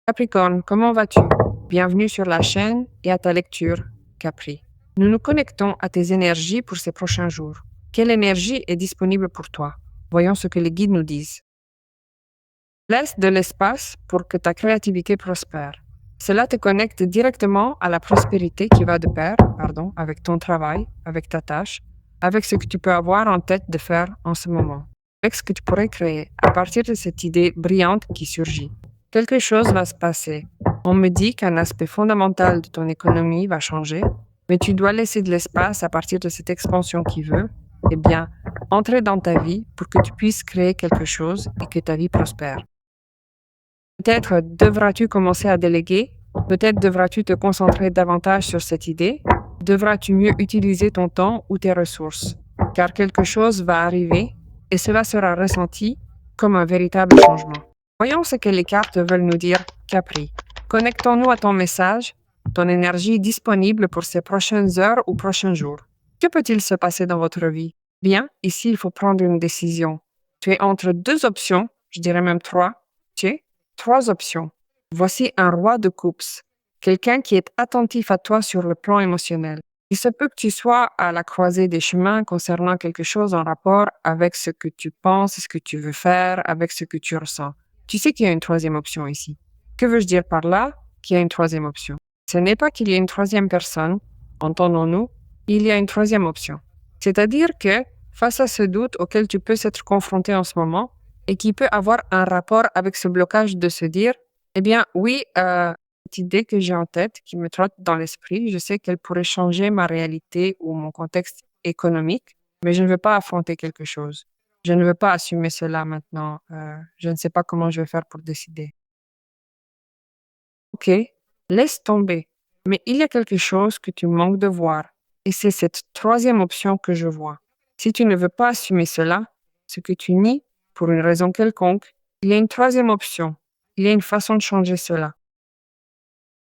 Capricorne, comment vas-tu? Bienvenue sur la chaîne et à ta lecture, Capri. Nous nous connectons à tes énergies pour ces prochains jours. Quelle énergie est disponible pour toi? Voyons ce que les guides nous disent. Laisse de l'espace pour que ta créativité prospère. Cela te connecte directement à la prospérité qui va de pair, avec ton travail, avec ta tâche, avec ce que tu peux avoir en tête de faire en ce moment, avec ce que tu pourrais créer à partir de cette idée brillante qui surgit. Quelque chose va se passer. On me dit qu'un aspect fondamental de ton économie va changer, mais tu dois laisser de l'espace à partir de cette expansion qui veut, entrer dans ta vie pour que tu puisses créer quelque chose et que ta vie prospère. Peut-être devras-tu commencer à déléguer, peut-être devras-tu te concentrer davantage sur cette idée, devras-tu mieux utiliser ton temps ou tes ressources, car quelque chose va arriver et cela sera ressenti comme un véritable changement. Voyons ce que les cartes veulent nous dire, Capri. Connectons-nous à ton message, ton énergie disponible pour ces prochaines heures ou prochains jours. Que peut-il se passer dans votre vie? Bien, ici, il faut prendre une décision. Tu es entre deux options, je dirais même trois. Trois options. Voici un roi de coupes, quelqu'un qui est attentif à toi sur le plan émotionnel. Il se peut que tu sois à la croisée des chemins concernant quelque chose en rapport avec ce que tu penses, ce que tu veux faire, avec ce que tu ressens. Tu sais qu'il y a une troisième option ici. Que veux-je dire par là? Qu'il y a une troisième option. Ce n'est pas qu'il y ait une troisième personne, entendons-nous, il y a une troisième option. C'est-à-dire que, face à ce doute auquel tu peux être confronté en ce moment, et qui peut avoir un rapport avec ce blocage de se dire, eh bien, oui, cette idée que j'ai en tête, qui me trotte dans l'esprit, je sais qu'elle pourrait changer ma réalité ou mon contexte économique, mais je ne veux pas affronter quelque chose. Je ne veux pas assumer cela maintenant. Je ne sais pas comment je vais faire pour décider. OK, laisse tomber. Mais il y a quelque chose que tu manques de voir, et c'est cette troisième option que je vois. Si tu ne veux pas assumer cela, ce que tu nies, pour une raison quelconque, il y a une troisième option. Il y a une façon de changer cela.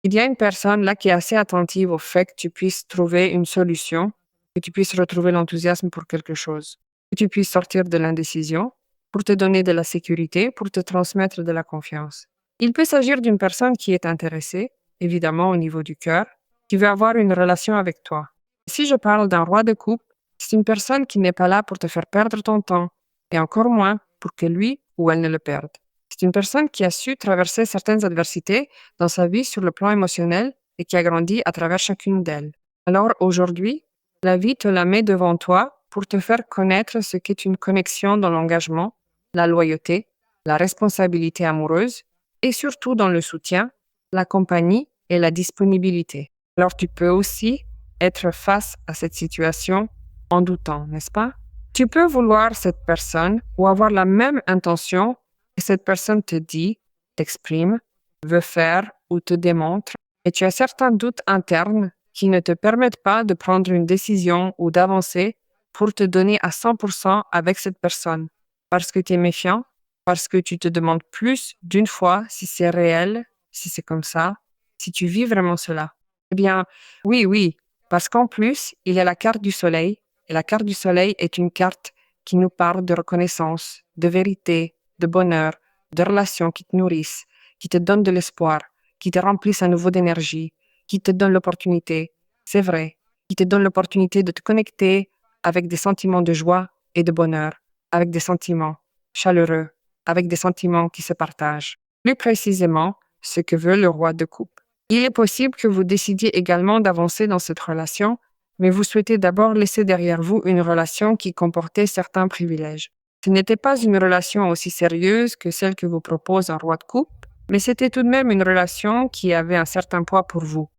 Il y a une personne là qui est assez attentive au fait que tu puisses trouver une solution, que tu puisses retrouver l'enthousiasme pour quelque chose, que tu puisses sortir de l'indécision pour te donner de la sécurité, pour te transmettre de la confiance. Il peut s'agir d'une personne qui est intéressée, évidemment au niveau du cœur, qui veut avoir une relation avec toi. Si je parle d'un roi de coupe, c'est une personne qui n'est pas là pour te faire perdre ton temps, et encore moins pour que lui ou elle ne le perde. C'est une personne qui a su traverser certaines adversités dans sa vie sur le plan émotionnel et qui a grandi à travers chacune d'elles. Alors aujourd'hui, la vie te la met devant toi pour te faire connaître ce qu'est une connexion dans l'engagement, la loyauté, la responsabilité amoureuse et surtout dans le soutien, la compagnie et la disponibilité. Alors tu peux aussi être face à cette situation en doutant, n'est-ce pas? Tu peux vouloir cette personne ou avoir la même intention et cette personne te dit, t'exprime, veut faire ou te démontre et tu as certains doutes internes qui ne te permettent pas de prendre une décision ou d'avancer pour te donner à 100% avec cette personne parce que tu es méfiant, parce que tu te demandes plus d'une fois si c'est réel, si c'est comme ça, si tu vis vraiment cela. Eh bien, oui, parce qu'en plus, il y a la carte du soleil et la carte du soleil est une carte qui nous parle de reconnaissance, de vérité, de bonheur, de relations qui te nourrissent, qui te donnent de l'espoir, qui te remplissent à nouveau d'énergie, qui te donnent l'opportunité, c'est vrai, qui te donnent l'opportunité de te connecter avec des sentiments de joie et de bonheur, avec des sentiments chaleureux, avec des sentiments qui se partagent. Plus précisément, ce que veut le roi de coupe. Il est possible que vous décidiez également d'avancer dans cette relation, mais vous souhaitez d'abord laisser derrière vous une relation qui comportait certains privilèges. Ce n'était pas une relation aussi sérieuse que celle que vous propose un roi de coupe, mais c'était tout de même une relation qui avait un certain poids pour vous.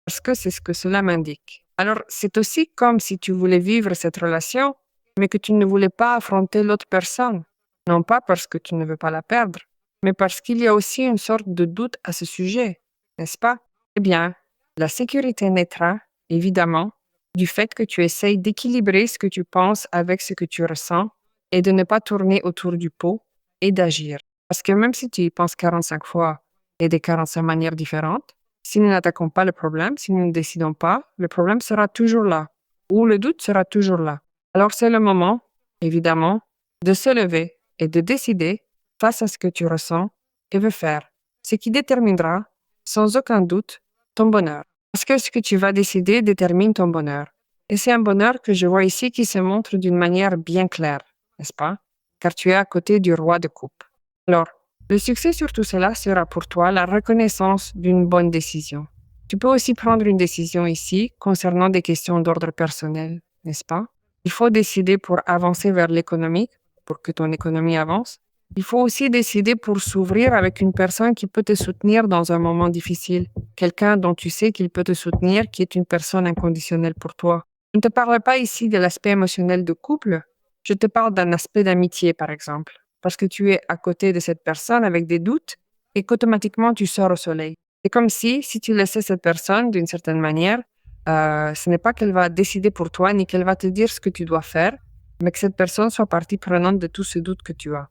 Parce que c'est ce que cela m'indique. Alors, c'est aussi comme si tu voulais vivre cette relation, mais que tu ne voulais pas affronter l'autre personne. Non pas parce que tu ne veux pas la perdre, mais parce qu'il y a aussi une sorte de doute à ce sujet, n'est-ce pas? Eh bien, la sécurité naîtra, évidemment, du fait que tu essayes d'équilibrer ce que tu penses avec ce que tu ressens et de ne pas tourner autour du pot et d'agir. Parce que même si tu y penses 45 fois et de 45 manières différentes, si nous n'attaquons pas le problème, si nous ne décidons pas, le problème sera toujours là, ou le doute sera toujours là. Alors c'est le moment, évidemment, de se lever et de décider face à ce que tu ressens et veux faire. ce qui déterminera, sans aucun doute, ton bonheur. Parce que ce que tu vas décider détermine ton bonheur. Et c'est un bonheur que je vois ici qui se montre d'une manière bien claire, n'est-ce pas? Car tu es à côté du roi de coupe. Alors, le succès sur tout cela sera pour toi la reconnaissance d'une bonne décision. Tu peux aussi prendre une décision ici concernant des questions d'ordre personnel, n'est-ce pas? Il faut décider pour avancer vers l'économie, pour que ton économie avance. Il faut aussi décider pour s'ouvrir avec une personne qui peut te soutenir dans un moment difficile. Quelqu'un dont tu sais qu'il peut te soutenir, qui est une personne inconditionnelle pour toi. Je ne te parle pas ici de l'aspect émotionnel de couple. Je te parle d'un aspect d'amitié, par exemple. Parce que tu es à côté de cette personne avec des doutes et qu'automatiquement tu sors au soleil. C'est comme si tu laissais cette personne d'une certaine manière, ce n'est pas qu'elle va décider pour toi ni qu'elle va te dire ce que tu dois faire, mais que cette personne soit partie prenante de tous ces doutes que tu as.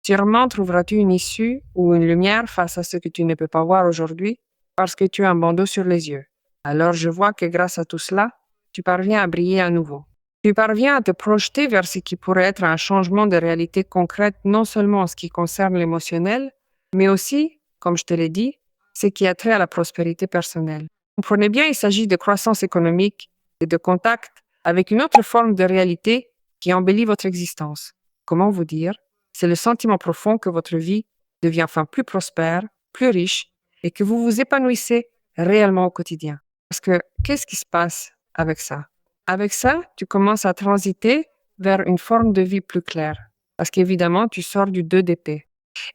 Sûrement trouveras-tu une issue ou une lumière face à ce que tu ne peux pas voir aujourd'hui parce que tu as un bandeau sur les yeux. Alors je vois que grâce à tout cela, tu parviens à briller à nouveau. Tu parviens à te projeter vers ce qui pourrait être un changement de réalité concrète non seulement en ce qui concerne l'émotionnel, mais aussi, comme je te l'ai dit, ce qui a trait à la prospérité personnelle. Comprenez bien, il s'agit de croissance économique et de contact avec une autre forme de réalité qui embellit votre existence. Comment vous dire? C'est le sentiment profond que votre vie devient enfin plus prospère, plus riche et que vous vous épanouissez réellement au quotidien. Parce que qu'est-ce qui se passe avec ça? Avec ça, tu commences à transiter vers une forme de vie plus claire. Parce qu'évidemment, tu sors du 2 d'épée.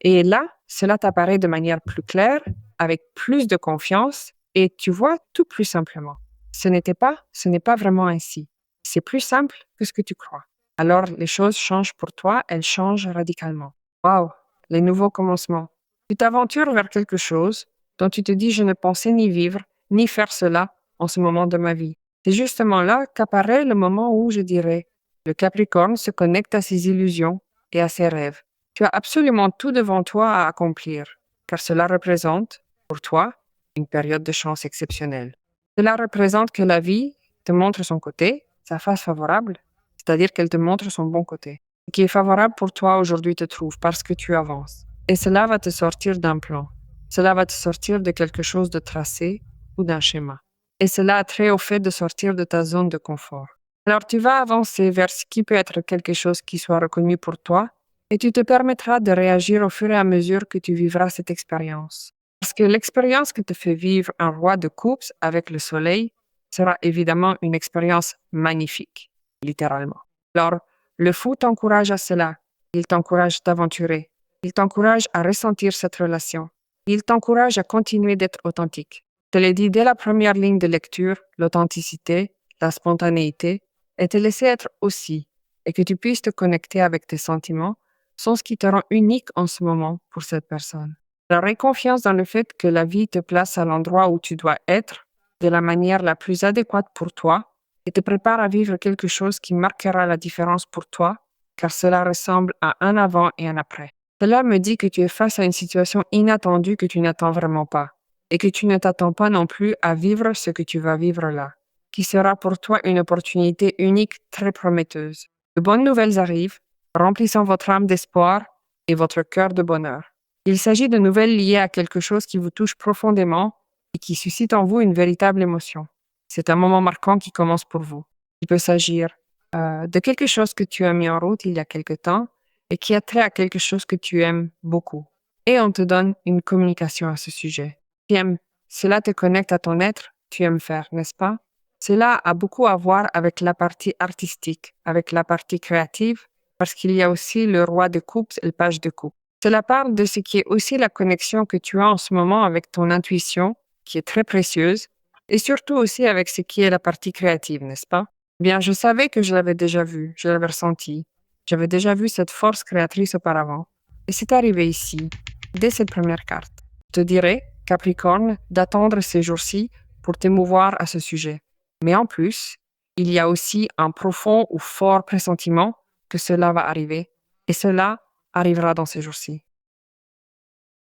Et là, cela t'apparaît de manière plus claire, avec plus de confiance et tu vois tout plus simplement. Ce n'est pas vraiment ainsi. C'est plus simple que ce que tu crois. Alors, les choses changent pour toi, elles changent radicalement. Waouh, les nouveaux commencements. Tu t'aventures vers quelque chose dont tu te dis je ne pensais ni vivre, ni faire cela en ce moment de ma vie. C'est justement là qu'apparaît le moment où, je dirais, le Capricorne se connecte à ses illusions et à ses rêves. Tu as absolument tout devant toi à accomplir, car cela représente, pour toi, une période de chance exceptionnelle. Cela représente que la vie te montre son côté, sa face favorable, c'est-à-dire qu'elle te montre son bon côté. Ce qui est favorable pour toi aujourd'hui te trouve parce que tu avances. Et cela va te sortir d'un plan. Cela va te sortir de quelque chose de tracé ou d'un schéma. Et cela a trait au fait de sortir de ta zone de confort. Alors tu vas avancer vers ce qui peut être quelque chose qui soit reconnu pour toi et tu te permettras de réagir au fur et à mesure que tu vivras cette expérience. Parce que l'expérience que te fait vivre un roi de coupe avec le soleil sera évidemment une expérience magnifique, littéralement. Alors, le fou t'encourage à cela. Il t'encourage à t'aventurer. Il t'encourage à ressentir cette relation. Il t'encourage à continuer d'être authentique. Je te l'ai dit dès la première ligne de lecture, l'authenticité, la spontanéité, et te laisser être aussi, et que tu puisses te connecter avec tes sentiments, sont ce qui te rend unique en ce moment pour cette personne. Alors, aie confiance dans le fait que la vie te place à l'endroit où tu dois être de la manière la plus adéquate pour toi et te prépare à vivre quelque chose qui marquera la différence pour toi, car cela ressemble à un avant et un après. Cela me dit que tu es face à une situation inattendue que tu n'attends vraiment pas et que tu ne t'attends pas non plus à vivre ce que tu vas vivre là, qui sera pour toi une opportunité unique très prometteuse. De bonnes nouvelles arrivent, remplissant votre âme d'espoir et votre cœur de bonheur. Il s'agit de nouvelles liées à quelque chose qui vous touche profondément et qui suscite en vous une véritable émotion. C'est un moment marquant qui commence pour vous. Il peut s'agir de quelque chose que tu as mis en route il y a quelque temps et qui a trait à quelque chose que tu aimes beaucoup. Et on te donne une communication à ce sujet. Tu aimes, cela te connecte à ton être, tu aimes faire, n'est-ce pas? Cela a beaucoup à voir avec la partie artistique, avec la partie créative, parce qu'il y a aussi le roi de coupe et le page de coupe. Cela parle de ce qui est aussi la connexion que tu as en ce moment avec ton intuition, qui est très précieuse, et surtout aussi avec ce qui est la partie créative, n'est-ce pas? Bien, je savais que je l'avais déjà vu, je l'avais ressenti. J'avais déjà vu cette force créatrice auparavant. Et c'est arrivé ici, dès cette première carte. Je te dirais, Capricorne, d'attendre ces jours-ci pour t'émouvoir à ce sujet. Mais en plus, il y a aussi un profond ou fort pressentiment que cela va arriver. Et cela arrivera dans ces jours-ci.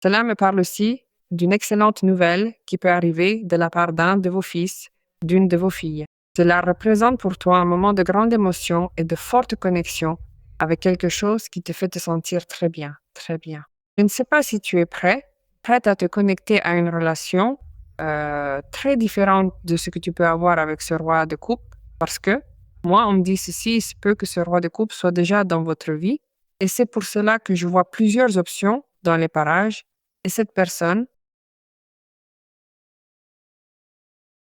Cela me parle aussi d'une excellente nouvelle qui peut arriver de la part d'un de vos fils, d'une de vos filles. Cela représente pour toi un moment de grande émotion et de forte connexion avec quelque chose qui te fait te sentir très bien, très bien. Je ne sais pas si tu es prête à te connecter à une relation très différente de ce que tu peux avoir avec ce roi de coupe, parce que moi, on me dit ceci, il se peut que ce roi de coupe soit déjà dans votre vie, et c'est pour cela que je vois plusieurs options dans les parages, et cette personne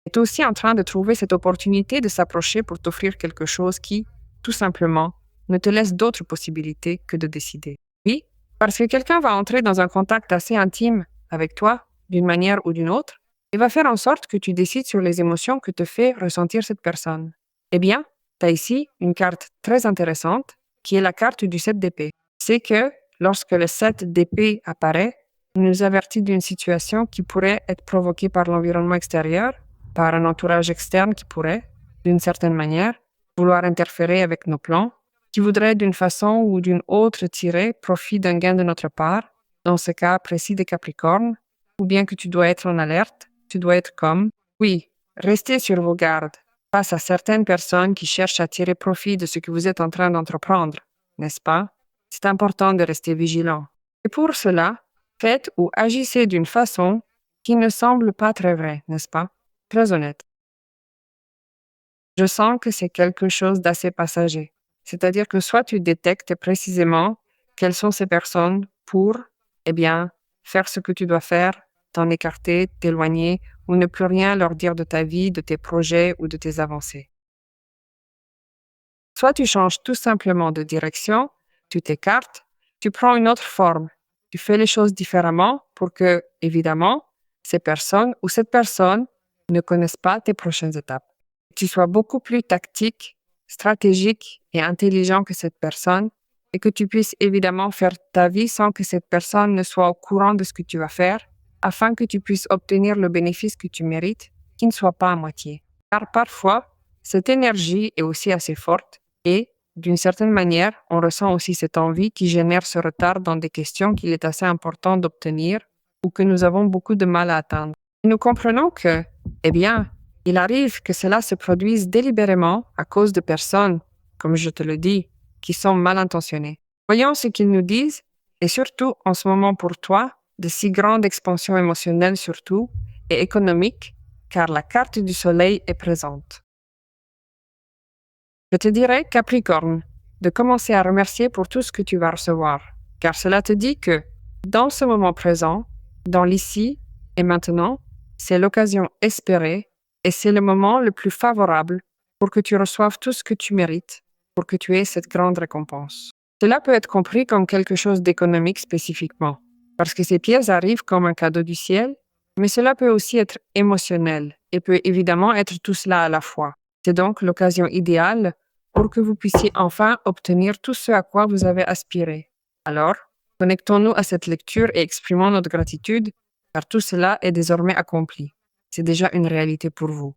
est aussi en train de trouver cette opportunité de s'approcher pour t'offrir quelque chose qui, tout simplement, ne te laisse d'autres possibilités que de décider. Oui, parce que quelqu'un va entrer dans un contact assez intime avec toi, d'une manière ou d'une autre, et va faire en sorte que tu décides sur les émotions que te fait ressentir cette personne. Eh bien, tu as ici une carte très intéressante qui est la carte du 7 d'épée. C'est que lorsque le 7 d'épée apparaît, il nous avertit d'une situation qui pourrait être provoquée par l'environnement extérieur, par un entourage externe qui pourrait, d'une certaine manière, vouloir interférer avec nos plans, qui voudrait d'une façon ou d'une autre tirer profit d'un gain de notre part, dans ce cas précis des Capricornes, ou bien que tu dois être en alerte, tu dois être comme, oui, restez sur vos gardes face à certaines personnes qui cherchent à tirer profit de ce que vous êtes en train d'entreprendre, n'est-ce pas? C'est important de rester vigilant. Et pour cela, faites ou agissez d'une façon qui ne semble pas très vraie, n'est-ce pas? Très honnête. Je sens que c'est quelque chose d'assez passager. C'est-à-dire que soit tu détectes précisément quelles sont ces personnes pour, eh bien, faire ce que tu dois faire, t'en écarter, t'éloigner ou ne plus rien leur dire de ta vie, de tes projets ou de tes avancées. Soit tu changes tout simplement de direction, tu t'écartes, tu prends une autre forme, tu fais les choses différemment pour que, évidemment, ces personnes ou cette personne ne connaissent pas tes prochaines étapes. Tu sois beaucoup plus tactique, stratégique et intelligent que cette personne et que tu puisses évidemment faire ta vie sans que cette personne ne soit au courant de ce que tu vas faire afin que tu puisses obtenir le bénéfice que tu mérites, qui ne soit pas à moitié. Car parfois, cette énergie est aussi assez forte et, d'une certaine manière, on ressent aussi cette envie qui génère ce retard dans des questions qu'il est assez important d'obtenir ou que nous avons beaucoup de mal à atteindre. Nous comprenons que, eh bien, il arrive que cela se produise délibérément à cause de personnes, comme je te le dis, qui sont mal intentionnées. Voyons ce qu'ils nous disent, et surtout en ce moment pour toi, de si grande expansion émotionnelle surtout, et économique, car la carte du soleil est présente. Je te dirais, Capricorne, de commencer à remercier pour tout ce que tu vas recevoir, car cela te dit que, dans ce moment présent, dans l'ici et maintenant, c'est l'occasion espérée et c'est le moment le plus favorable pour que tu reçoives tout ce que tu mérites, pour que tu aies cette grande récompense. Cela peut être compris comme quelque chose d'économique spécifiquement, parce que ces pièces arrivent comme un cadeau du ciel, mais cela peut aussi être émotionnel et peut évidemment être tout cela à la fois. C'est donc l'occasion idéale pour que vous puissiez enfin obtenir tout ce à quoi vous avez aspiré. Alors, connectons-nous à cette lecture et exprimons notre gratitude, car tout cela est désormais accompli. C'est déjà une réalité pour vous.